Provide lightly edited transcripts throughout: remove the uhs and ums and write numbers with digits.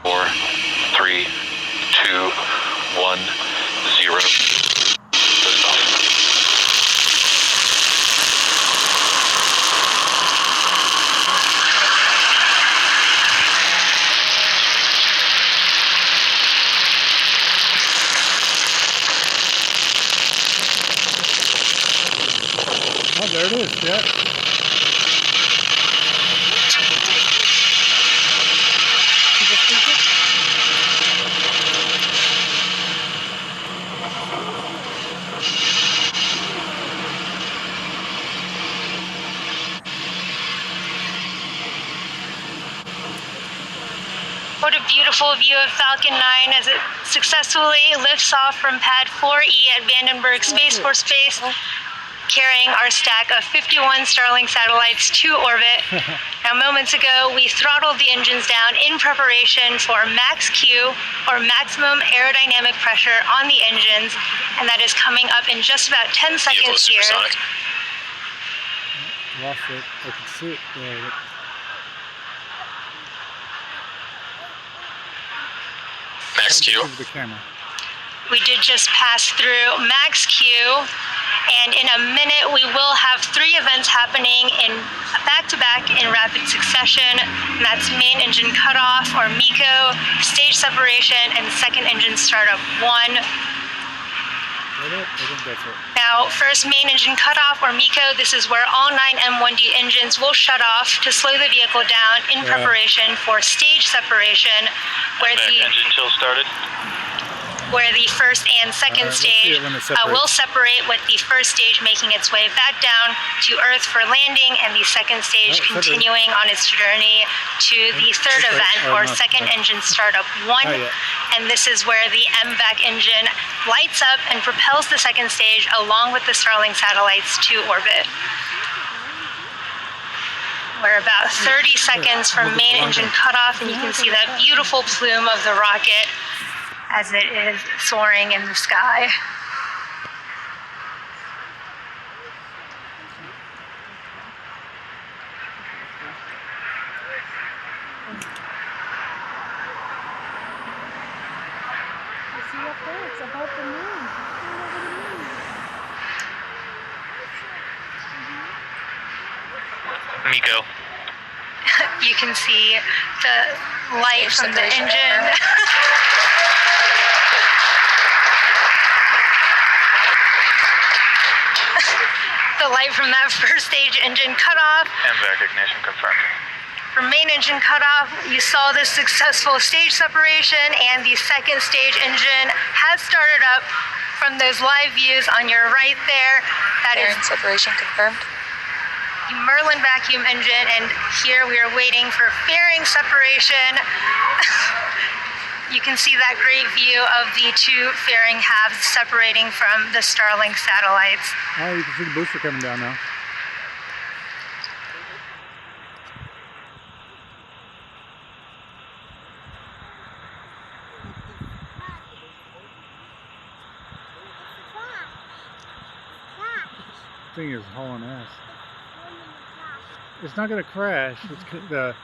4, 3, 2, 1, 0. Oh, there it is, yeah. What a beautiful view of Falcon 9 as it successfully lifts off from Pad 4E at Vandenberg Space Force Base, carrying our stack of 51 Starlink satellites to orbit. Now, moments ago, we throttled the engines down in preparation for max Q, or maximum aerodynamic pressure on the engines, and that is coming up in just about 10 seconds here. Lost it. I could see it there. Max Q. The camera. We did just pass through max Q, and in a minute we will have 3 events happening in back-to-back in rapid succession. And that's main engine cutoff, or MECO, stage separation, and second engine startup 1. I think that's it. Now, first main engine cutoff, or MECO, this is where all 9 M1D engines will shut off to slow the vehicle down in preparation for stage separation, where engine chill started. Where the first and second stage will separate, with the first stage making its way back down to Earth for landing, and the second stage continuing on its journey to the third event, or second engine startup 1. And this is where the MVAC engine lights up and propels the second stage along with the Starlink satellites to orbit. We're about 30 seconds from main engine cutoff, and you can see that beautiful plume of the rocket as it is soaring in the sky. See up there, it's about the moon. MECO. You can see the light from the engine. The light from that first stage engine cutoff. MVAC ignition confirmed. For main engine cutoff, you saw the successful stage separation, and the second stage engine has started up from those live views on your right there. That is separation confirmed. the Merlin vacuum engine, and here we are waiting for fairing separation. You can see that great view of the 2 fairing halves separating from the Starlink satellites. Oh, you can see the booster coming down now. This thing is hauling ass. It's not going to crash. It's the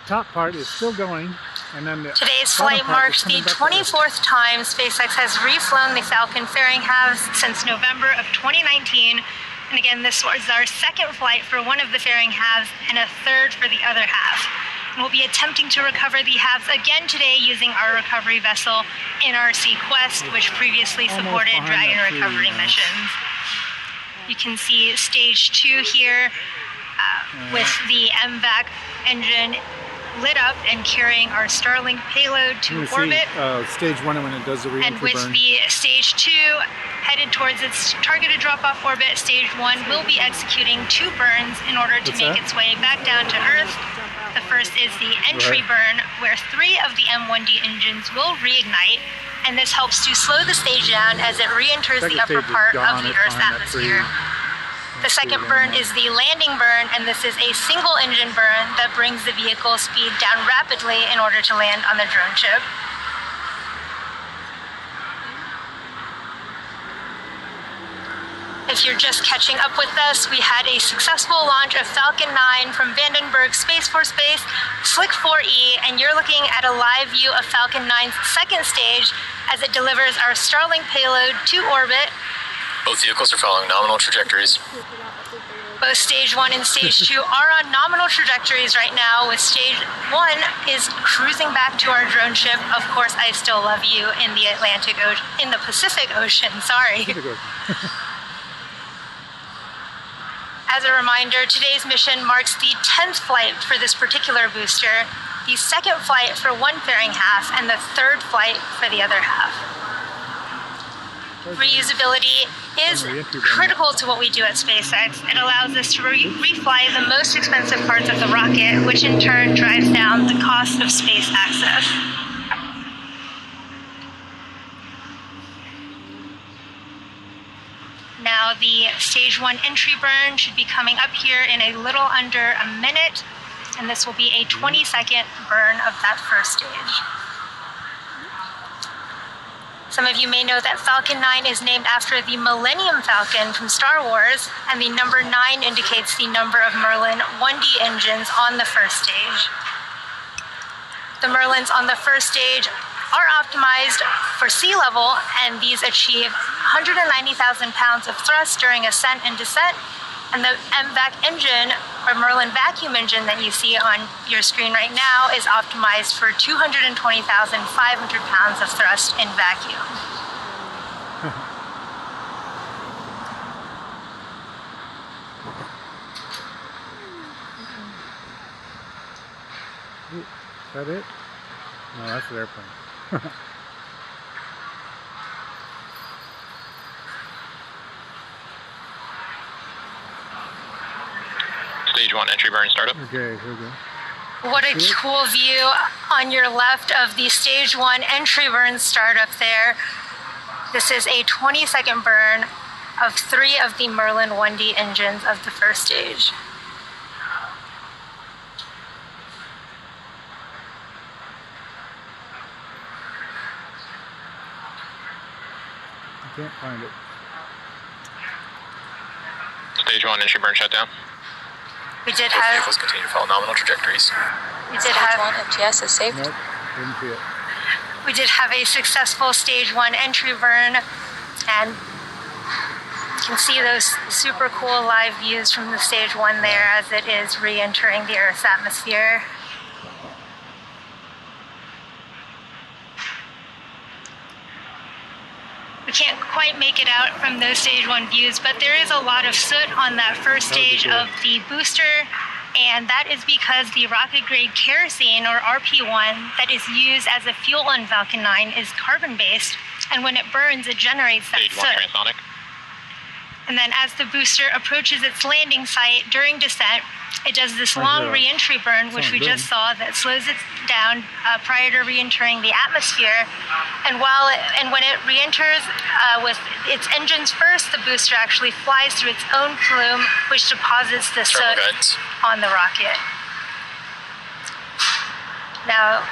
top part is still going, and then Today's flight marks the 24th time SpaceX has reflown the Falcon fairing halves since November of 2019. And again, this was our second flight for one of the fairing halves and a third for the other half. And we'll be attempting to recover the halves again today using our recovery vessel NRC Quest, which previously supported Dragon recovery missions. You can see stage 2 here with the MVAC engine lit up and carrying our Starlink payload to orbit. Stage 1 when it does the re-entry and with burn. the stage 2 headed towards its targeted drop-off orbit, stage 1 will be executing 2 burns in order to make its way back down to Earth. The first is the entry burn, where 3 of the M1D engines will reignite, and this helps to slow the stage down as it re-enters the upper part of the Earth's atmosphere. The second burn is the landing burn, and this is a single engine burn that brings the vehicle speed down rapidly in order to land on the drone ship. If you're just catching up with us, we had a successful launch of Falcon 9 from Vandenberg Space Force base, Slick 4E, and you're looking at a live view of Falcon 9's second stage as it delivers our Starlink payload to orbit. Both vehicles are following nominal trajectories. Both Stage 1 and Stage 2 are on nominal trajectories right now, with Stage 1 is cruising back to our drone ship. Of course, I still love you in the Pacific Ocean, sorry. As a reminder, today's mission marks the 10th flight for this particular booster, the second flight for one fairing half, and the third flight for the other half. Reusability is critical to what we do at SpaceX. It allows us to refly the most expensive parts of the rocket, which in turn drives down the cost of space access. Now the Stage 1 entry burn should be coming up here in a little under a minute, and this will be a 20-second burn of that first stage. Some of you may know that Falcon 9 is named after the Millennium Falcon from Star Wars, and the number 9 indicates the number of Merlin 1D engines on the first stage. The Merlins on the first stage are optimized for sea level, and these achieve 190,000 pounds of thrust during ascent and descent. And the MVAC engine, or Merlin vacuum engine that you see on your screen right now, is optimized for 220,500 pounds of thrust in vacuum. Is that it? No, that's the airplane. Stage 1 entry burn startup. Okay, here we go. What a cool view on your left of the Stage 1 entry burn startup there. This is a 20-second burn of 3 of the Merlin 1D engines of the first stage. I can't find it. Stage 1 entry burn shutdown. We did Both have vehicles continue to follow nominal trajectories. Stage 1 MTS is saved. Nope, didn't see it. We did have a successful Stage 1 entry burn, and you can see those super cool live views from the Stage 1 there as it is re-entering the Earth's atmosphere. We can't quite make it out from those Stage 1 views, but there is a lot of soot on that first stage of the booster, and that is because the rocket-grade kerosene, or RP1, that is used as a fuel on Falcon 9 is carbon-based, and when it burns, it generates that Stage 1 soot. transonic. And then as the booster approaches its landing site during descent, it does this long re-entry burn, which we just saw, that slows it down prior to re-entering the atmosphere. And when it re-enters with its engines first, the booster actually flies through its own plume, which deposits the soot on the rocket. Now,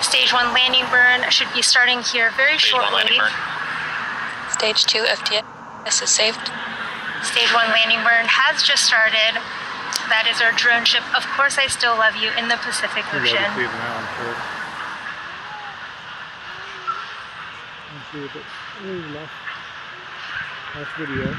Stage 1 landing burn should be starting here very shortly. Stage 2 FTS is saved. Stage 1 landing burn has just started. That is our drone ship. Of course, I still love you in the Pacific Ocean. Let's see if it's last video.